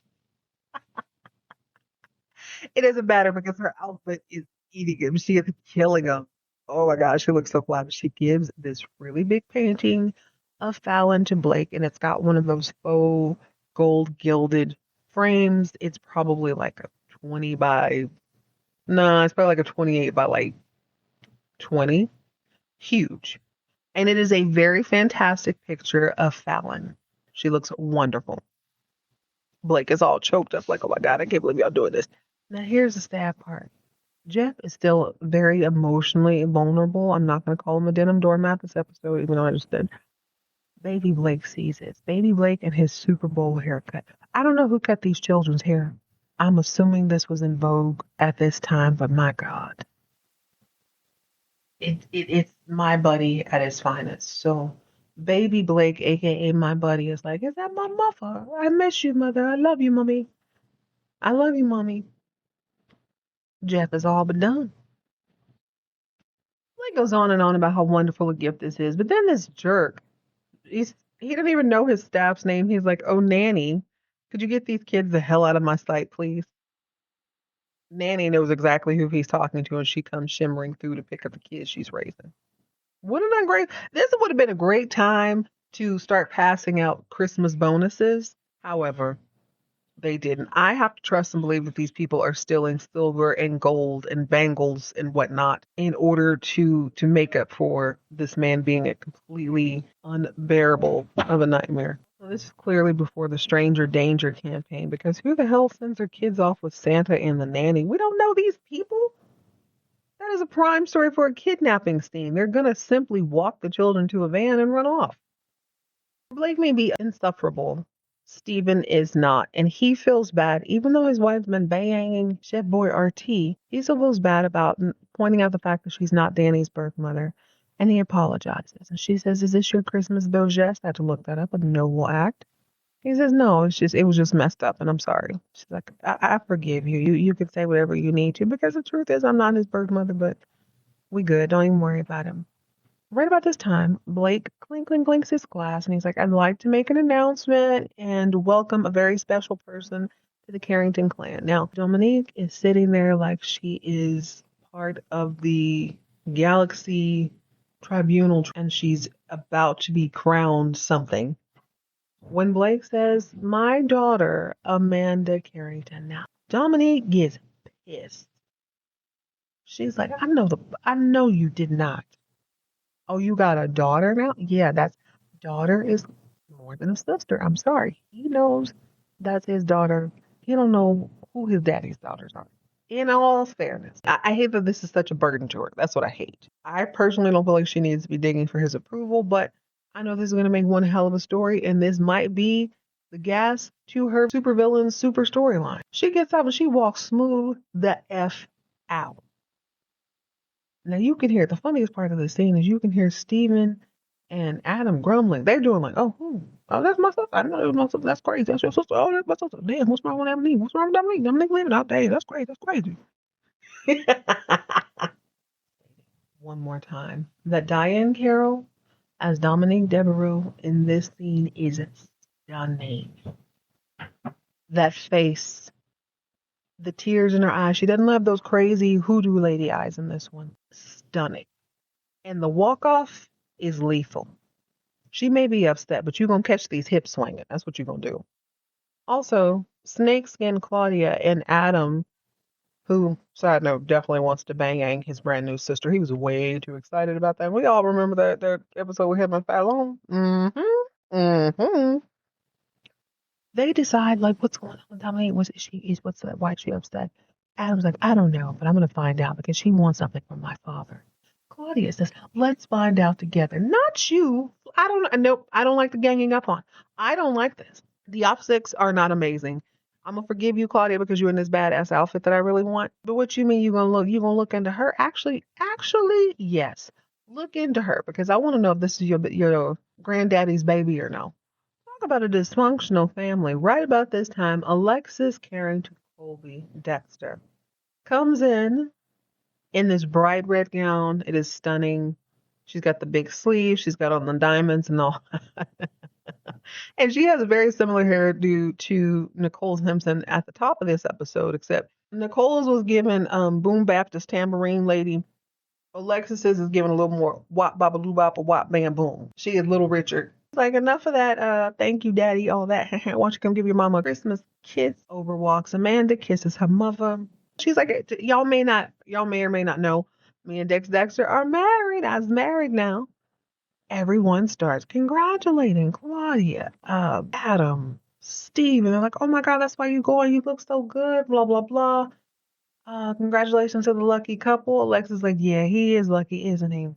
It doesn't matter because her outfit is eating him. She is killing him. Oh my gosh, she looks so flat. She gives this really big painting of Fallon to Blake, and it's got one of those faux gold gilded frames. It's probably like a 20 by, no, it's probably like a 28 by like 20. Huge. And it is a very fantastic picture of Fallon. She looks wonderful. Blake is all choked up like, oh my God, I can't believe y'all doing this. Now, here's the sad part. Jeff is still very emotionally vulnerable. I'm not going to call him a denim doormat this episode, even though I just did. Baby Blake sees it. Baby Blake and his Super Bowl haircut. I don't know who cut these children's hair. I'm assuming this was in vogue at this time, but my God. It's my buddy at his finest. So Baby Blake, aka my buddy, is like, is that my mother? I miss you, mother. I love you, mommy. I love you, mommy. Jeff is all but done. Blake goes on and on about how wonderful a gift this is, but then this jerk, he didn't even know his staff's name. He's like, oh, Nanny, could you get these kids the hell out of my sight, please? Nanny knows exactly who he's talking to, and she comes shimmering through to pick up the kids she's raising. Wouldn't that great? This would have been a great time to start passing out Christmas bonuses. However, they didn't. I have to trust and believe that these people are stealing silver and gold and bangles and whatnot in order to make up for this man being a completely unbearable of a nightmare. Well, this is clearly before the Stranger Danger campaign, because who the hell sends their kids off with Santa and the nanny? We don't know these people. That is a prime story for a kidnapping scene. They're going to simply walk the children to a van and run off. Blake may be insufferable. Stephen is not. And he feels bad. Even though his wife's been banging Chef Boy RT, he still feels bad about pointing out the fact that she's not Danny's birth mother. And he apologizes. And she says, is this your Christmas bill geste? I had to look that up. A noble act. He says, no, it was just messed up, and I'm sorry. She's like, I forgive you. You can say whatever you need to, because the truth is I'm not his birth mother, but we good. Don't even worry about him. Right about this time, Blake clinks his glass, and he's like, I'd like to make an announcement and welcome a very special person to the Carrington clan. Now, Dominique is sitting there like she is part of the Galaxy Tribunal, and she's about to be crowned something. When Blake says, my daughter, Amanda Carrington. Now, Dominique gets pissed. She's like, I know you did not. Oh, you got a daughter now? Yeah, daughter is more than a sister. I'm sorry. He knows that's his daughter. He don't know who his daddy's daughters are. In all fairness, I hate that this is such a burden to her. That's what I hate. I personally don't feel like she needs to be digging for his approval, but I know this is going to make one hell of a story, and this might be the gas to her supervillain super storyline. She gets up and she walks smooth the F out. Now you can hear, the funniest part of the scene is you can hear Steven and Adam grumbling. They're doing like, oh, that's my sister. I didn't know it was my sister. That's crazy. That's your sister. Oh, that's my sister. Damn, what's wrong with Dominique? What's wrong with Dominique? Dominique leaving out. Damn, that's crazy. That's crazy. One more time. That Diane Carroll as Dominique Devereaux in this scene is stunning. That face, the tears in her eyes. She doesn't have those crazy hoodoo lady eyes in this one. Stunning. And the walk-off is lethal. She may be upset, but you're going to catch these hips swinging. That's what you're going to do. Also, Snakeskin Claudia and Adam, who, side note, definitely wants to bang his brand new sister. He was way too excited about that. We all remember that episode with him and Fallon. They decide, like, what's going on with Dominique? Why is she upset? Adam's like, I don't know, but I'm going to find out because she wants something from my father. Claudia says, let's find out together. Not you. Nope, I don't like the ganging up on. I don't like this. The optics are not amazing. I'm gonna forgive you, Claudia, because you're in this badass outfit that I really want. But what you mean you gonna look into her? Actually, yes. Look into her because I want to know if this is your granddaddy's baby or no. Talk about a dysfunctional family. Right about this time, Alexis Carrington Colby Dexter comes in this bright red gown. It is stunning. She's got the big sleeves. She's got on the diamonds and all. And she has a very similar hairdo to Nicole Simpson at the top of this episode, except Nicole's was given Boom Baptist tambourine lady. Alexis's is given a little more wop baba loo bop wop bam boom. She is Little Richard. Like enough of that. Thank you, Daddy. All that. Why don't you come give your mama a Christmas kiss? Overwalks Amanda, kisses her mother. She's like, y'all may or may not know, me and Dexter are married. I was married now. Everyone starts congratulating Claudia, Adam, Steve, and they're like, oh my God, that's why you going. You look so good. Blah blah blah. Congratulations to the lucky couple. Alexa's like, yeah, he is lucky, isn't he?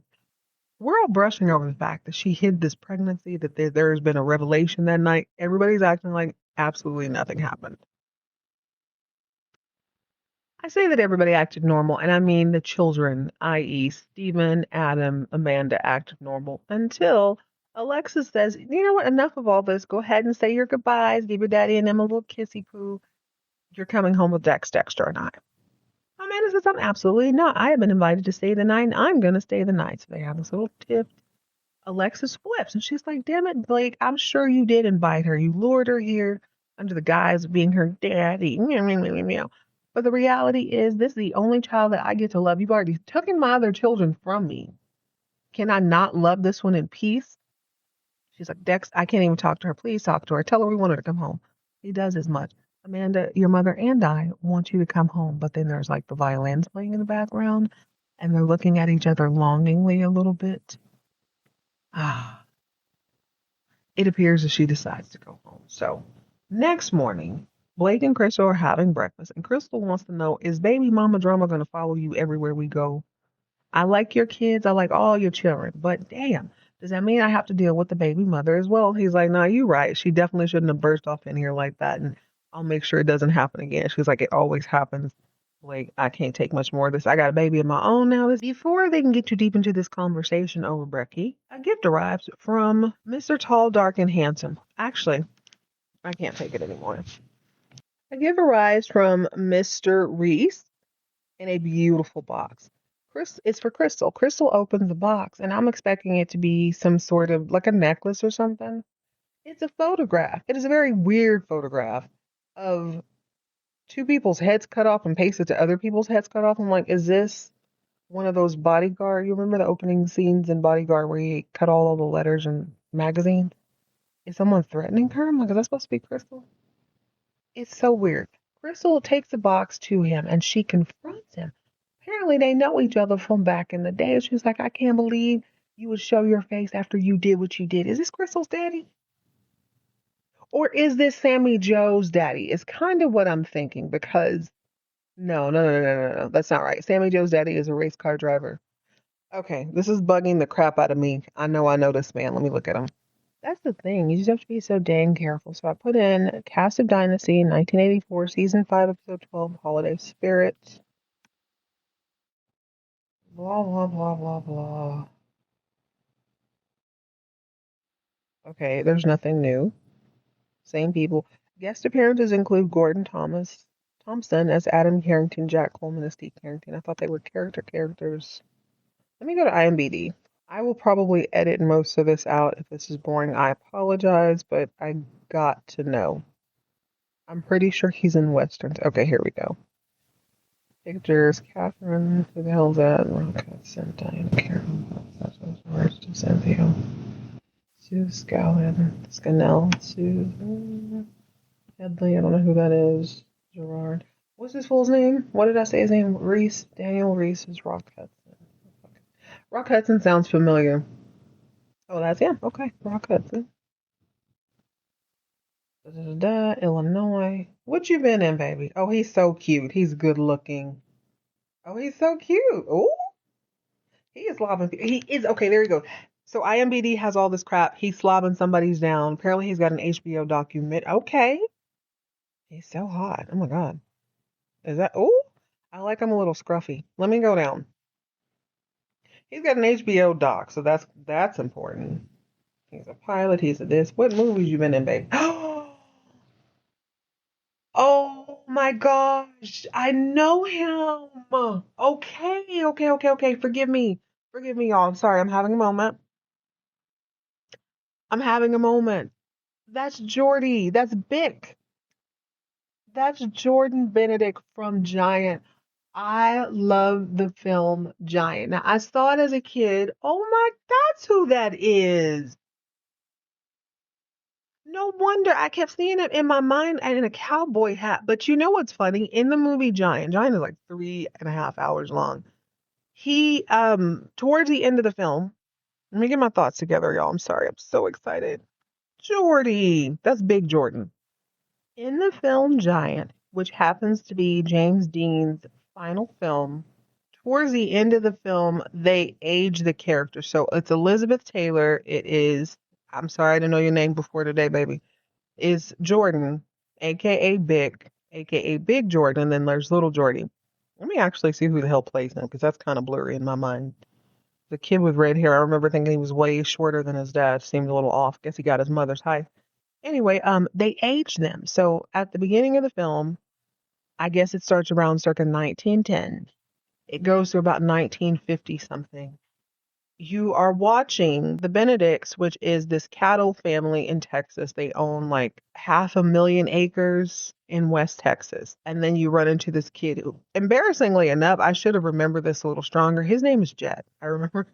We're all brushing over the fact that she hid this pregnancy, that there's been a revelation that night. Everybody's acting like absolutely nothing happened. I say that everybody acted normal, and I mean the children, i.e., Stephen, Adam, Amanda, acted normal until Alexis says, you know what, enough of all this. Go ahead and say your goodbyes. Give your daddy and them a little kissy poo. You're coming home with Dexter and I. Amanda says, I'm absolutely not. I have been invited to stay the night, and I'm going to stay the night. So they have this little tip. Alexis flips, and she's like, damn it, Blake, I'm sure you did invite her. You lured her here under the guise of being her daddy. Meow, meow, meow, meow. But the reality is, this is the only child that I get to love. You've already taken my other children from me. Can I not love this one in peace? She's like, Dex, I can't even talk to her. Please talk to her. Tell her we want her to come home. He does as much. Amanda, your mother and I want you to come home. But then there's like the violins playing in the background, and they're looking at each other longingly a little bit. Ah, it appears that she decides to go home. So next morning, Blake and Crystal are having breakfast, and Crystal wants to know, is baby mama drama going to follow you everywhere we go? I like your kids. I like all your children. But damn, does that mean I have to deal with the baby mother as well? He's like, nah, you're right. She definitely shouldn't have burst off in here like that. And I'll make sure it doesn't happen again. She's like, it always happens. Like, I can't take much more of this. I got a baby of my own now. Before they can get too deep into this conversation over brekkie, a gift arrives from Mr. Tall, Dark, and Handsome. Actually, I can't take it anymore. A gift arrives from Mr. Reese in a beautiful box. It's for Crystal. Crystal opens the box, and I'm expecting it to be some sort of like a necklace or something. It's a photograph. It is a very weird photograph of two people's heads cut off and pasted to other people's heads cut off. I'm like, is this one of those Bodyguard? You remember the opening scenes in Bodyguard where he cut all the letters in magazines? Is someone threatening her? I'm like, is that supposed to be Crystal? It's so weird. Crystal takes the box to him and she confronts him. Apparently they know each other from back in the day. She's like, I can't believe you would show your face after you did what you did. Is this Crystal's daddy? Or is this Sammy Joe's daddy? It's kind of what I'm thinking because no. That's not right. Sammy Joe's daddy is a race car driver. Okay, this is bugging the crap out of me. I know this man. Let me look at him. That's the thing. You just have to be so dang careful. So I put in cast of Dynasty, 1984, season 5, episode 12, Holiday Spirit. Blah, blah, blah, blah, blah. Okay, there's nothing new. Same people. Guest appearances include Gordon Thompson as Adam Carrington, Jack Coleman as Steve Carrington. I thought they were characters. Let me go to IMDb. I will probably edit most of this out. If this is boring, I apologize, but I got to know. I'm pretty sure he's in Westerns. Okay, here we go. Pictures, Catherine, who the hell's that? Rock Hudson, Diana Carroll, words to Cynthia, Sue Scannell, Sue Headley, I don't know who that is, Gerard. What's his full name? What did I say his name? Reese, Daniel Reese is Rock Hudson. Rock Hudson sounds familiar. Oh, that's him. Okay, Rock Hudson. Illinois. What you been in, baby? Oh, he's so cute. He's good looking. Oh, he's so cute. Oh, he is slobbing. He is okay. There you go. So IMBD has all this crap. He's slobbing somebody's down. Apparently, he's got an HBO document. Okay, he's so hot. Oh my God, is that? Oh, I like him a little scruffy. Let me go down. He's got an HBO doc, so that's important. He's a pilot. He's a this. What movies you been in, babe? Oh my gosh, I know him. Okay. Forgive me. Forgive me, y'all. I'm sorry. I'm having a moment. I'm having a moment. That's Jordy. That's Bick. That's Jordan Benedict from Giant. I love the film Giant. Now, I saw it as a kid. Oh my, that's who that is. No wonder I kept seeing it in my mind and in a cowboy hat. But you know what's funny? In the movie Giant, Giant is like 3.5 hours long. He, towards the end of the film, let me get my thoughts together, y'all. I'm sorry. I'm so excited. Jordy. That's Big Jordan. In the film Giant, which happens to be James Dean's final film, towards the end of the film, they age the character. So it's Elizabeth Taylor. It is, I'm sorry, I didn't know your name before today, baby. Is Jordan, aka Big Jordan, and then there's Little Jordy. Let me actually see who the hell plays him, because that's kind of blurry in my mind. The kid with red hair, I remember thinking he was way shorter than his dad. Seemed a little off. Guess he got his mother's height. Anyway, they aged them. So at the beginning of the film, I guess it starts around circa 1910. It goes to about 1950 something. You are watching the Benedicts, which is this cattle family in Texas. They own like 500,000 acres in West Texas. And then you run into this kid who, embarrassingly enough, I should have remembered this a little stronger. His name is Jet. I remember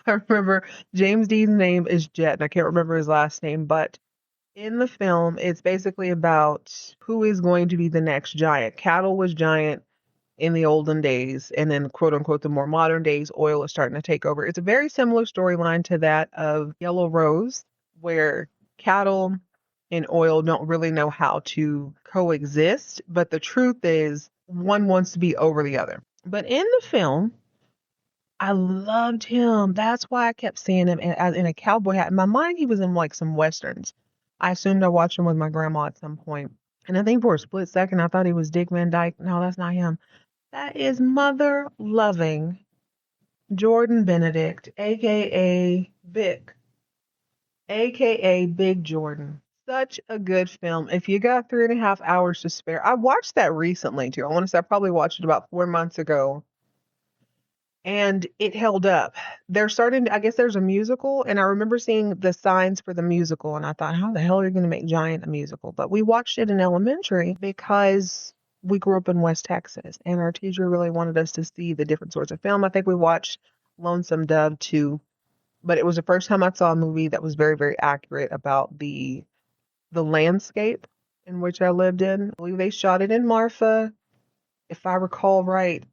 I remember James Dean's name is Jet, and I can't remember his last name, but in the film, it's basically about who is going to be the next giant. Cattle was giant in the olden days, and then quote unquote the more modern days, oil is starting to take over. It's a very similar storyline to that of Yellow Rose, where cattle and oil don't really know how to coexist, but the truth is one wants to be over the other. But in the film, I loved him. That's why I kept seeing him in a cowboy hat. In my mind, he was in like some westerns. I assumed I watched him with my grandma at some point. And I think for a split second, I thought he was Dick Van Dyke. No, that's not him. That is mother-loving Jordan Benedict, a.k.a. Bick, a.k.a. Big Jordan. Such a good film. If you got 3.5 hours to spare, I watched that recently too. I want to say I probably watched it about 4 months ago. And it held up. They're starting to, I guess there's a musical, and I remember seeing the signs for the musical, and I thought, how the hell are you going to make Giant a musical? But we watched it in elementary because we grew up in West Texas, and our teacher really wanted us to see the different sorts of film. I think we watched Lonesome Dove too, but it was the first time I saw a movie that was very, very accurate about the landscape in which I lived in. I believe they shot it in Marfa. If I recall right,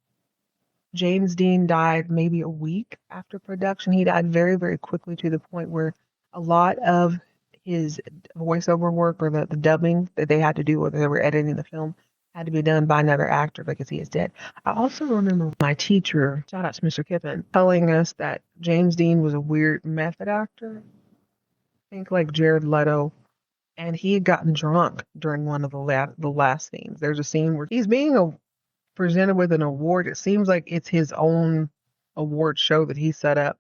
James Dean died maybe a week after production. He died very, very quickly to the point where a lot of his voiceover work or the dubbing that they had to do, whether they were editing the film, had to be done by another actor because he is dead. I also remember my teacher, shout out to Mr. Kippen, telling us that James Dean was a weird method actor. Think like Jared Leto. And he had gotten drunk during one of the last scenes. There's a scene where he's being presented with an award. It seems like it's his own award show that he set up,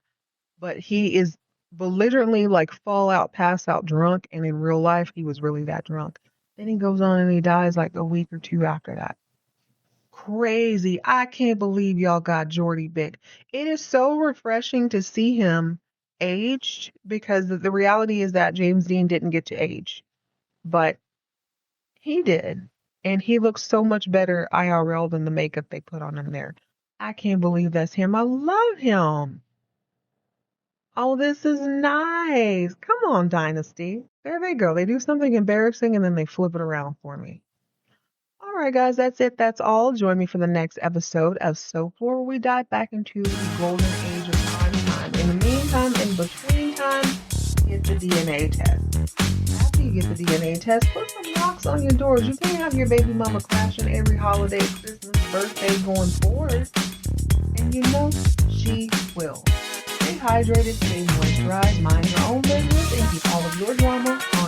but he is belligerently like fall out, pass out drunk, and in real life he was really that drunk. Then he goes on and he dies like a week or two after that. Crazy. I can't believe y'all got Jordy Bick. It is so refreshing to see him aged, because the reality is that James Dean didn't get to age, but he did. And he looks so much better IRL than the makeup they put on him there. I can't believe that's him. I love him. Oh, this is nice. Come on, Dynasty. There they go. They do something embarrassing and then they flip it around for me. All right, guys, that's it. That's all. Join me for the next episode of Soap Lore, where we dive back into the golden age of prime time. In the meantime, in between time, hit the DNA test. Happy get the DNA test, put some locks on your doors. You can't have your baby mama crashing every holiday, Christmas, birthday going forward. And you know she will. Stay hydrated, stay moisturized, mind your own business, and keep all of your drama on